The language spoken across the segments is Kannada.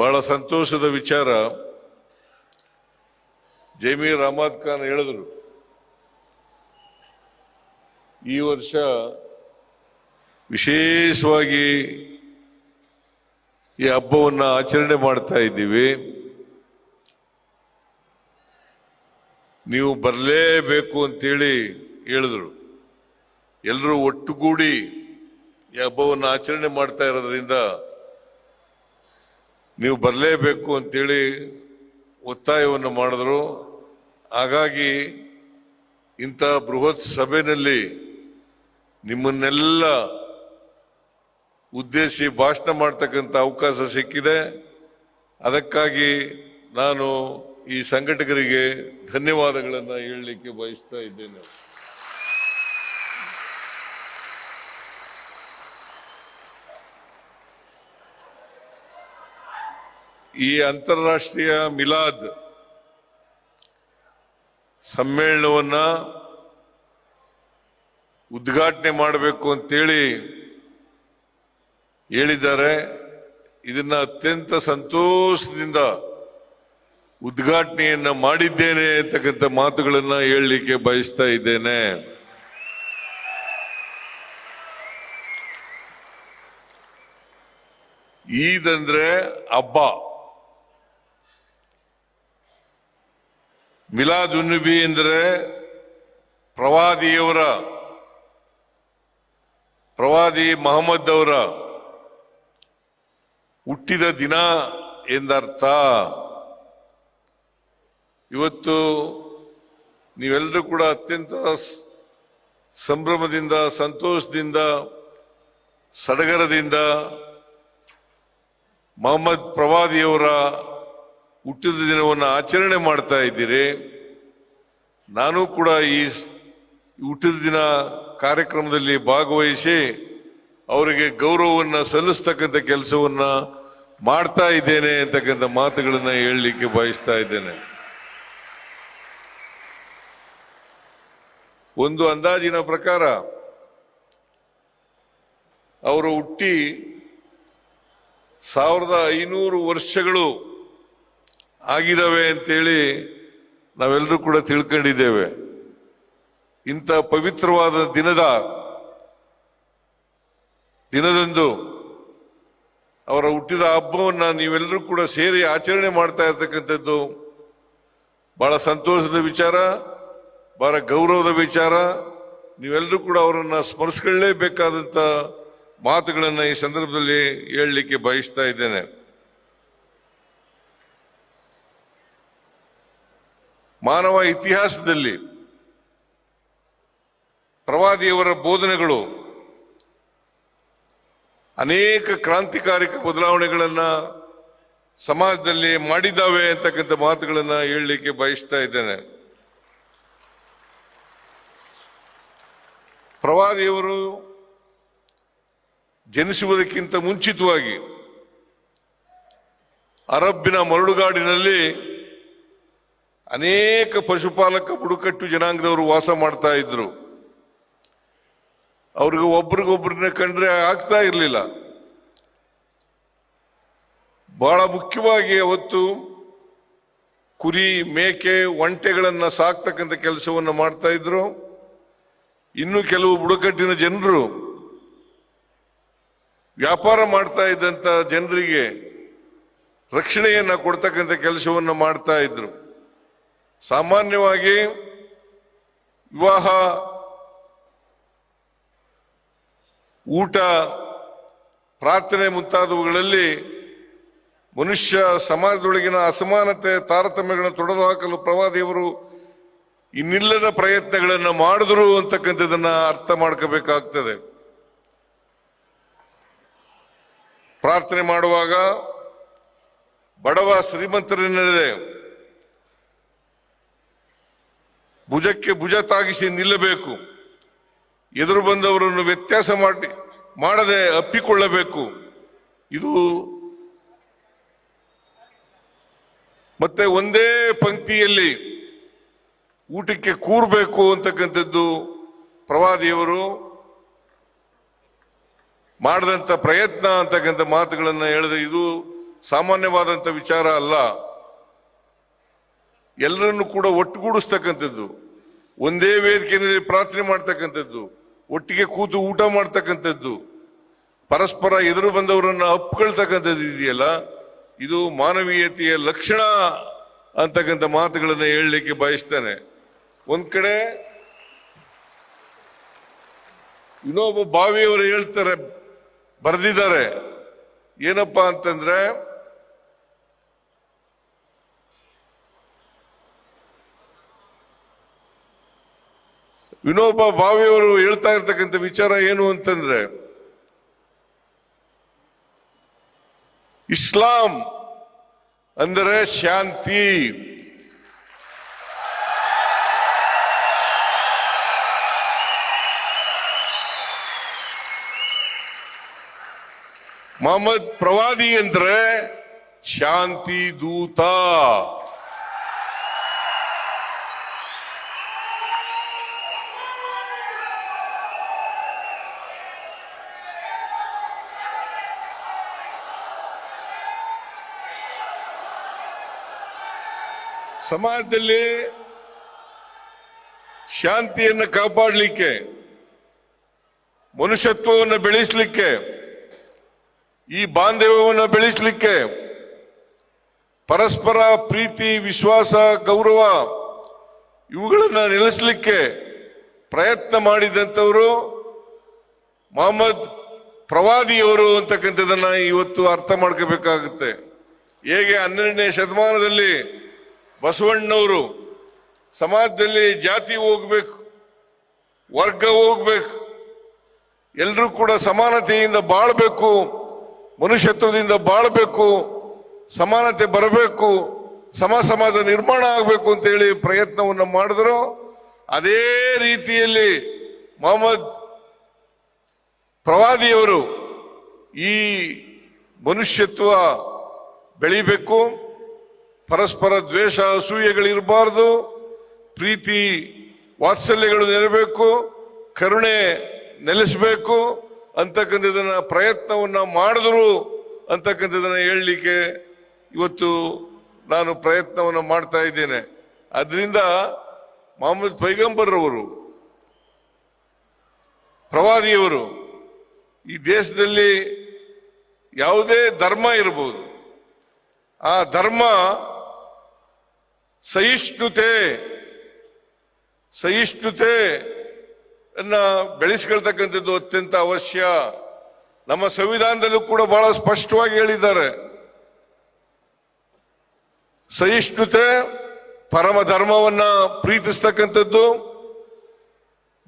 ಬಹಳ ಸಂತೋಷದ ವಿಚಾರ. ಜಮೀರ್ ಅಹಮದ್ ಖಾನ್ ಹೇಳಿದ್ರು, ಈ ವರ್ಷ ವಿಶೇಷವಾಗಿ ಈ ಹಬ್ಬವನ್ನು ಆಚರಣೆ ಮಾಡ್ತಾ ಇದ್ದೀವಿ. ನೀವು ಬರಲೇಬೇಕು ಅಂತೇಳಿ ಹೇಳಿದ್ರು. ಎಲ್ಲರೂ ಒಟ್ಟುಗೂಡಿ ಈ ಹಬ್ಬವನ್ನು ಆಚರಣೆ ಮಾಡ್ತಾ ಇರೋದ್ರಿಂದ ನೀವು ಬರಲೇಬೇಕು ಅಂತೇಳಿ ಒತ್ತಾಯವನ್ನು ಮಾಡಿದ್ರು. ಹಾಗಾಗಿ ಇಂಥ ಬೃಹತ್ ಸಭೆಯಲ್ಲಿ ನಿಮ್ಮನ್ನೆಲ್ಲ ಉದ್ದೇಶಿಸಿ ಭಾಷಣ ಮಾಡ್ತಕ್ಕಂಥ ಅವಕಾಶ ಸಿಕ್ಕಿದೆ. ಅದಕ್ಕಾಗಿ ನಾನು ಈ ಸಂಘಟಕರಿಗೆ ಧನ್ಯವಾದಗಳನ್ನು ಹೇಳಲಿಕ್ಕೆ ಬಯಸ್ತಾ ಇದ್ದೇನೆ. ಈ ಅಂತಾರಾಷ್ಟ್ರೀಯ ಮಿಲಾದ್ ಸಮ್ಮೇಳನವನ್ನ ಉದ್ಘಾಟನೆ ಮಾಡಬೇಕು ಅಂತೇಳಿ ಹೇಳಿದ್ದಾರೆ. ಇದನ್ನ ಅತ್ಯಂತ ಸಂತೋಷದಿಂದ ಉದ್ಘಾಟನೆಯನ್ನ ಮಾಡಿದ್ದೇನೆ ಅಂತಕ್ಕಂಥ ಮಾತುಗಳನ್ನ ಹೇಳಲಿಕ್ಕೆ ಬಯಸ್ತಾ ಇದ್ದೇನೆ. ಈದ್ ಅಂದ್ರೆ ಹಬ್ಬ, ಮಿಲಾದ್ ಉನ್ ನಬಿ ಅಂದರೆ ಪ್ರವಾದಿ ಮಹಮ್ಮದ್ ಅವರ ಹುಟ್ಟಿದ ದಿನ ಎಂದರ್ಥ. ಇವತ್ತು ನೀವೆಲ್ಲರೂ ಕೂಡ ಅತ್ಯಂತ ಸಂಭ್ರಮದಿಂದ, ಸಂತೋಷದಿಂದ, ಸಡಗರದಿಂದ ಮಹಮ್ಮದ್ ಪ್ರವಾದಿಯವರ ಹುಟ್ಟಿದ ದಿನವನ್ನು ಆಚರಣೆ ಮಾಡ್ತಾ ಇದ್ದೀರಿ. ನಾನು ಕೂಡ ಈ ಹುಟ್ಟಿದ ದಿನ ಕಾರ್ಯಕ್ರಮದಲ್ಲಿ ಭಾಗವಹಿಸಿ ಅವರಿಗೆ ಗೌರವವನ್ನು ಸಲ್ಲಿಸ್ತಕ್ಕಂಥ ಕೆಲಸವನ್ನ ಮಾಡ್ತಾ ಇದ್ದೇನೆ ಅಂತಕ್ಕಂಥ ಮಾತುಗಳನ್ನು ಹೇಳಲಿಕ್ಕೆ ಬಯಸ್ತಾ ಇದ್ದೇನೆ. ಒಂದು ಅಂದಾಜಿನ ಪ್ರಕಾರ ಅವರು ಹುಟ್ಟಿ 1500 ವರ್ಷಗಳು ಆಗಿದ್ದಾವೆ ಅಂತೇಳಿ ನಾವೆಲ್ಲರೂ ಕೂಡ ತಿಳ್ಕೊಂಡಿದ್ದೇವೆ. ಇಂಥ ಪವಿತ್ರವಾದ ದಿನದಂದು ಅವರ ಹುಟ್ಟಿದ ಹಬ್ಬವನ್ನ ನೀವೆಲ್ಲರೂ ಕೂಡ ಸೇರಿ ಆಚರಣೆ ಮಾಡ್ತಾ ಇರ್ತಕ್ಕಂಥದ್ದು ಬಹಳ ಸಂತೋಷದ ವಿಚಾರ, ಬಹಳ ಗೌರವದ ವಿಚಾರ. ನೀವೆಲ್ಲರೂ ಕೂಡ ಅವರನ್ನ ಸ್ಮರಿಸಿಕೊಳ್ಳಲೇಬೇಕಾದಂತ ಮಾತುಗಳನ್ನು ಈ ಸಂದರ್ಭದಲ್ಲಿ ಹೇಳಲಿಕ್ಕೆ ಬಯಸ್ತಾ ಇದ್ದೇನೆ. ಮಾನವ ಇತಿಹಾಸದಲ್ಲಿ ಪ್ರವಾದಿಯವರ ಬೋಧನೆಗಳು ಅನೇಕ ಕ್ರಾಂತಿಕಾರಿಕ ಬದಲಾವಣೆಗಳನ್ನ ಸಮಾಜದಲ್ಲಿ ಮಾಡಿದ್ದಾವೆ ಅಂತಕ್ಕಂಥ ಮಾತುಗಳನ್ನ ಹೇಳಲಿಕ್ಕೆ ಬಯಸ್ತಾ ಇದ್ದೇನೆ. ಪ್ರವಾದಿಯವರು ಜನಿಸುವುದಕ್ಕಿಂತ ಮುಂಚಿತವಾಗಿ ಅರಬ್ಬಿನ ಮರಳುಗಾಡಿನಲ್ಲಿ ಅನೇಕ ಪಶುಪಾಲಕ ಬುಡಕಟ್ಟು ಜನಾಂಗದವರು ವಾಸ ಮಾಡ್ತಾ ಇದ್ರು. ಅವ್ರಿಗೆ ಒಬ್ರಿಗೊಬ್ರನ್ನ ಕಂಡ್ರೆ ಆಗ್ತಾ ಇರಲಿಲ್ಲ. ಬಹಳ ಮುಖ್ಯವಾಗಿ ಅವತ್ತು ಕುರಿ, ಮೇಕೆ, ಒಂಟೆಗಳನ್ನ ಸಾಕ್ತಕ್ಕಂಥ ಕೆಲಸವನ್ನು ಮಾಡ್ತಾ ಇದ್ರು. ಇನ್ನು ಕೆಲವು ಬುಡಕಟ್ಟಿನ ಜನರು ವ್ಯಾಪಾರ ಮಾಡ್ತಾ ಇದ್ದಂತ ಜನರಿಗೆ ರಕ್ಷಣೆಯನ್ನ ಕೊಡ್ತಕ್ಕಂಥ ಕೆಲಸವನ್ನು ಮಾಡ್ತಾ ಇದ್ರು. ಸಾಮಾನ್ಯವಾಗಿ ವಿವಾಹ, ಊಟ, ಪ್ರಾರ್ಥನೆ ಮುಂತಾದವುಗಳಲ್ಲಿ ಮನುಷ್ಯ ಸಮಾಜದೊಳಗಿನ ಅಸಮಾನತೆ, ತಾರತಮ್ಯಗಳನ್ನು ತೊಡೆದುಹಾಕಲು ಪ್ರವಾದಿಯವರು ಇನ್ನಿಲ್ಲದ ಪ್ರಯತ್ನಗಳನ್ನು ಮಾಡಿದ್ರು ಅಂತಕ್ಕಂಥದ್ದನ್ನ ಅರ್ಥ ಮಾಡ್ಕೋಬೇಕಾಗ್ತದೆ. ಪ್ರಾರ್ಥನೆ ಮಾಡುವಾಗ ಬಡವ ಶ್ರೀಮಂತರೆನ್ನದೆ ಭುಜಕ್ಕೆ ಭುಜ ತಾಗಿಸಿ ನಿಲ್ಲಬೇಕು. ಎದುರು ಬಂದವರನ್ನು ವ್ಯತ್ಯಾಸ ಮಾಡದೆ ಅಪ್ಪಿಕೊಳ್ಳಬೇಕು. ಇದು ಮತ್ತೆ ಒಂದೇ ಪಂಕ್ತಿಯಲ್ಲಿ ಊಟಕ್ಕೆ ಕೂರಬೇಕು ಅಂತಕ್ಕಂಥದ್ದು ಪ್ರವಾದಿಯವರು ಮಾಡಿದಂಥ ಪ್ರಯತ್ನ ಅಂತಕ್ಕಂಥ ಮಾತುಗಳನ್ನು ಹೇಳಿದ್ರೆ ಇದು ಸಾಮಾನ್ಯವಾದಂಥ ವಿಚಾರ ಅಲ್ಲ. ಎಲ್ಲರನ್ನು ಕೂಡ ಒಟ್ಟುಗೂಡಿಸ್ತಕ್ಕಂಥದ್ದು, ಒಂದೇ ವೇದಿಕೆಯಲ್ಲಿ ಪ್ರಾರ್ಥನೆ ಮಾಡ್ತಕ್ಕಂಥದ್ದು, ಒಟ್ಟಿಗೆ ಕೂತು ಊಟ ಮಾಡ್ತಕ್ಕಂಥದ್ದು, ಪರಸ್ಪರ ಎದುರು ಬಂದವರನ್ನ ಅಪ್ಕೊಳ್ತಕ್ಕಂಥದ್ದು ಇದೆಯಲ್ಲ, ಇದು ಮಾನವೀಯತೆಯ ಲಕ್ಷಣ ಅಂತಕ್ಕಂಥ ಮಾತುಗಳನ್ನು ಹೇಳಲಿಕ್ಕೆ ಬಯಸ್ತೇನೆ. ಒಂದ್ ಕಡೆ ಇನ್ನೊಬ್ಬ ಬಾವಿಯವರು ಹೇಳ್ತಾರೆ, ಬರೆದಿದ್ದಾರೆ, ಏನಪ್ಪಾ ಅಂತಂದ್ರೆ ವಿನೋಬ ಭಾವೆಯವರು ಹೇಳ್ತಾ ಇರ್ತಕ್ಕಂಥ ವಿಚಾರ ಏನು ಅಂತಂದ್ರೆ, ಇಸ್ಲಾಂ ಅಂದರೆ ಶಾಂತಿ, ಮೊಹಮ್ಮದ್ ಪ್ರವಾದಿ ಅಂದ್ರೆ ಶಾಂತಿ ದೂತ. ಸಮಾಜದಲ್ಲಿ ಶಾಂತಿಯನ್ನು ಕಾಪಾಡಲಿಕ್ಕೆ, ಮನುಷ್ಯತ್ವವನ್ನು ಬೆಳೆಸಲಿಕ್ಕೆ, ಈ ಬಾಂಧವ್ಯವನ್ನು ಬೆಳೆಸಲಿಕ್ಕೆ, ಪರಸ್ಪರ ಪ್ರೀತಿ, ವಿಶ್ವಾಸ, ಗೌರವ ಇವುಗಳನ್ನು ನೆಲೆಸಲಿಕ್ಕೆ ಪ್ರಯತ್ನ ಮಾಡಿದಂಥವರು ಮೊಹಮ್ಮದ್ ಪ್ರವಾದಿಯವರು ಅಂತಕ್ಕಂಥದ್ದನ್ನ ಇವತ್ತು ಅರ್ಥ ಮಾಡ್ಕೋಬೇಕಾಗುತ್ತೆ. ಹೇಗೆ 12ನೇ ಶತಮಾನದಲ್ಲಿ ಬಸವಣ್ಣವರು ಸಮಾಜದಲ್ಲಿ ಜಾತಿ ಹೋಗ್ಬೇಕು, ವರ್ಗ ಹೋಗ್ಬೇಕು, ಎಲ್ಲರೂ ಕೂಡ ಸಮಾನತೆಯಿಂದ ಬಾಳ್ಬೇಕು, ಮನುಷ್ಯತ್ವದಿಂದ ಬಾಳ್ಬೇಕು, ಸಮಾನತೆ ಬರಬೇಕು, ಸಮಾಜ ನಿರ್ಮಾಣ ಆಗಬೇಕು ಅಂತ ಹೇಳಿ ಪ್ರಯತ್ನವನ್ನು ಮಾಡಿದ್ರು. ಅದೇ ರೀತಿಯಲ್ಲಿ ಮೊಹಮ್ಮದ್ ಪ್ರವಾದಿಯವರು ಈ ಮನುಷ್ಯತ್ವ ಬೆಳಿಬೇಕು, ಪರಸ್ಪರ ದ್ವೇಷ ಅಸೂಯೆಗಳಿರಬಾರ್ದು, ಪ್ರೀತಿ ವಾತ್ಸಲ್ಯಗಳು ನೆರಬೇಕು, ಕರುಣೆ ನೆಲೆಸಬೇಕು ಅಂತಕ್ಕಂಥದನ್ನ ಪ್ರಯತ್ನವನ್ನ ಮಾಡಿದ್ರು ಅಂತಕ್ಕಂಥದನ್ನ ಹೇಳಲಿಕ್ಕೆ ಇವತ್ತು ನಾನು ಪ್ರಯತ್ನವನ್ನು ಮಾಡ್ತಾ ಇದ್ದೇನೆ. ಅದರಿಂದ ಮೊಹಮ್ಮದ್ ಪೈಗಂಬರ್ರವರು, ಪ್ರವಾದಿಯವರು, ಈ ದೇಶದಲ್ಲಿ ಯಾವುದೇ ಧರ್ಮ ಇರಬಹುದು, ಆ ಧರ್ಮ ಸಹಿಷ್ಣುತೆಯನ್ನ ಬೆಳೆಸ್ಕೊಳ್ತಕ್ಕಂಥದ್ದು ಅತ್ಯಂತ ಅವಶ್ಯ. ನಮ್ಮ ಸಂವಿಧಾನದಲ್ಲೂ ಕೂಡ ಬಹಳ ಸ್ಪಷ್ಟವಾಗಿ ಹೇಳಿದ್ದಾರೆ, ಸಹಿಷ್ಣುತೆ, ಪರಮ ಧರ್ಮವನ್ನ ಪ್ರೀತಿಸ್ತಕ್ಕಂಥದ್ದು,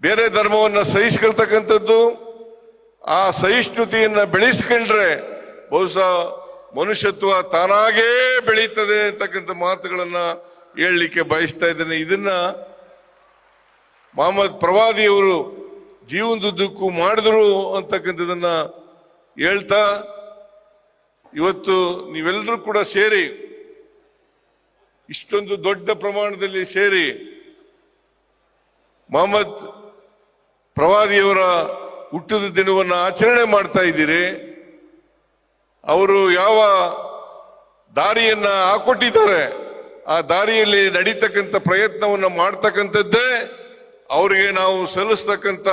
ಬೇರೆ ಧರ್ಮವನ್ನ ಸಹಿಸ್ಕೊಳ್ತಕ್ಕಂಥದ್ದು. ಆ ಸಹಿಷ್ಣುತೆಯನ್ನ ಬೆಳೆಸ್ಕೊಂಡ್ರೆ ಬಹುಶಃ ಮನುಷ್ಯತ್ವ ತಾನಾಗೇ ಬೆಳೀತದೆ ಅಂತಕ್ಕಂಥ ಮಾತುಗಳನ್ನ ಹೇಳಲಿಕ್ಕೆ ಬಯಸ್ತಾ ಇದ್ದೇನೆ. ಇದನ್ನ ಮೊಹಮ್ಮದ್ ಪ್ರವಾದಿಯವರು ಜೀವನದುದ್ದಕ್ಕೂ ಮಾಡಿದ್ರು ಅಂತಕ್ಕಂಥದನ್ನ ಹೇಳ್ತಾ, ಇವತ್ತು ನೀವೆಲ್ಲರೂ ಕೂಡ ಸೇರಿ, ಇಷ್ಟೊಂದು ದೊಡ್ಡ ಪ್ರಮಾಣದಲ್ಲಿ ಸೇರಿ ಮೊಹಮ್ಮದ್ ಪ್ರವಾದಿಯವರ ಹುಟ್ಟಿದ ದಿನವನ್ನು ಆಚರಣೆ ಮಾಡ್ತಾ ಇದ್ದೀರಿ. ಅವರು ಯಾವ ದಾರಿಯನ್ನ ಹಾಕೊಟ್ಟಿದ್ದಾರೆ ಆ ದಾರಿಯಲ್ಲಿ ನಡೀತಕ್ಕಂಥ ಪ್ರಯತ್ನವನ್ನು ಮಾಡ್ತಕ್ಕಂಥದ್ದೇ ಅವರಿಗೆ ನಾವು ಸಲ್ಲಿಸ್ತಕ್ಕಂಥ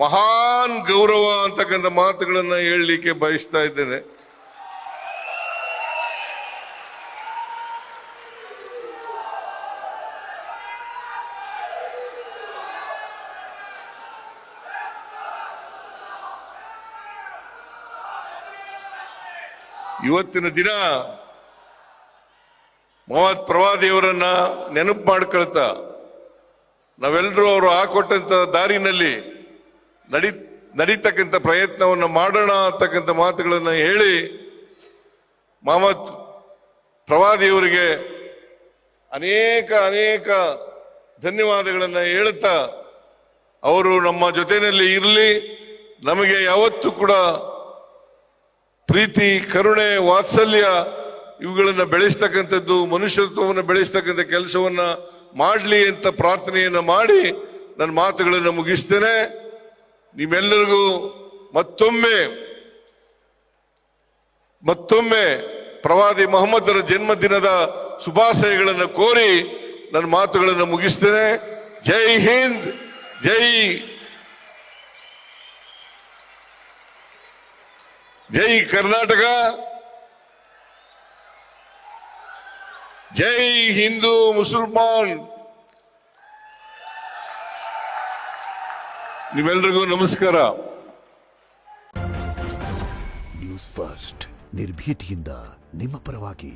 ಮಹಾನ್ ಗೌರವ ಅಂತಕ್ಕಂಥ ಮಾತುಗಳನ್ನ ಹೇಳಲಿಕ್ಕೆ ಬಯಸ್ತಾ ಇದ್ದೇನೆ. ಇವತ್ತಿನ ದಿನ ಮೊಹಮ್ಮದ್ ಪ್ರವಾದಿಯವರನ್ನ ನೆನಪು ಮಾಡ್ಕೊಳ್ತಾ ನಾವೆಲ್ಲರೂ ಅವರು ಹಾಕೊಟ್ಟಂತ ದಾರಿನಲ್ಲಿ ನಡೀತಕ್ಕಂಥ ಪ್ರಯತ್ನವನ್ನು ಮಾಡೋಣ ಅಂತಕ್ಕಂಥ ಮಾತುಗಳನ್ನ ಹೇಳಿ, ಮೊಹಮ್ಮದ್ ಪ್ರವಾದಿಯವರಿಗೆ ಅನೇಕ ಧನ್ಯವಾದಗಳನ್ನ ಹೇಳುತ್ತಾ, ಅವರು ನಮ್ಮ ಜೊತೆಯಲ್ಲಿ ಇರಲಿ, ನಮಗೆ ಯಾವತ್ತೂ ಕೂಡ ಪ್ರೀತಿ, ಕರುಣೆ, ವಾತ್ಸಲ್ಯ ಇವುಗಳನ್ನು ಬೆಳೆಸ್ತಕ್ಕಂಥದ್ದು, ಮನುಷ್ಯತ್ವವನ್ನು ಬೆಳೆಸ್ತಕ್ಕಂಥ ಕೆಲಸವನ್ನ ಮಾಡಲಿ ಅಂತ ಪ್ರಾರ್ಥನೆಯನ್ನ ಮಾಡಿ ನನ್ನ ಮಾತುಗಳನ್ನು ಮುಗಿಸ್ತೇನೆ. ನಿಮ್ಮೆಲ್ಲರಿಗೂ ಮತ್ತೊಮ್ಮೆ ಪ್ರವಾದಿ ಮೊಹಮ್ಮದರ ಜನ್ಮದಿನದ ಶುಭಾಶಯಗಳನ್ನು ಕೋರಿ ನನ್ನ ಮಾತುಗಳನ್ನು ಮುಗಿಸ್ತೇನೆ. ಜೈ ಹಿಂದ್, ಜೈ ಕರ್ನಾಟಕ, ಜೈ ಹಿಂದೂ ಮುಸಲ್ಮಾನ್. ನಿಮ್ಮೆಲ್ಲರಿಗೂ ನಮಸ್ಕಾರ. ನ್ಯೂಸ್ ಫಸ್ಟ್ ನಿರ್ಭೀತಿಯಿಂದ ನಿಮ್ಮ ಪರವಾಗಿ.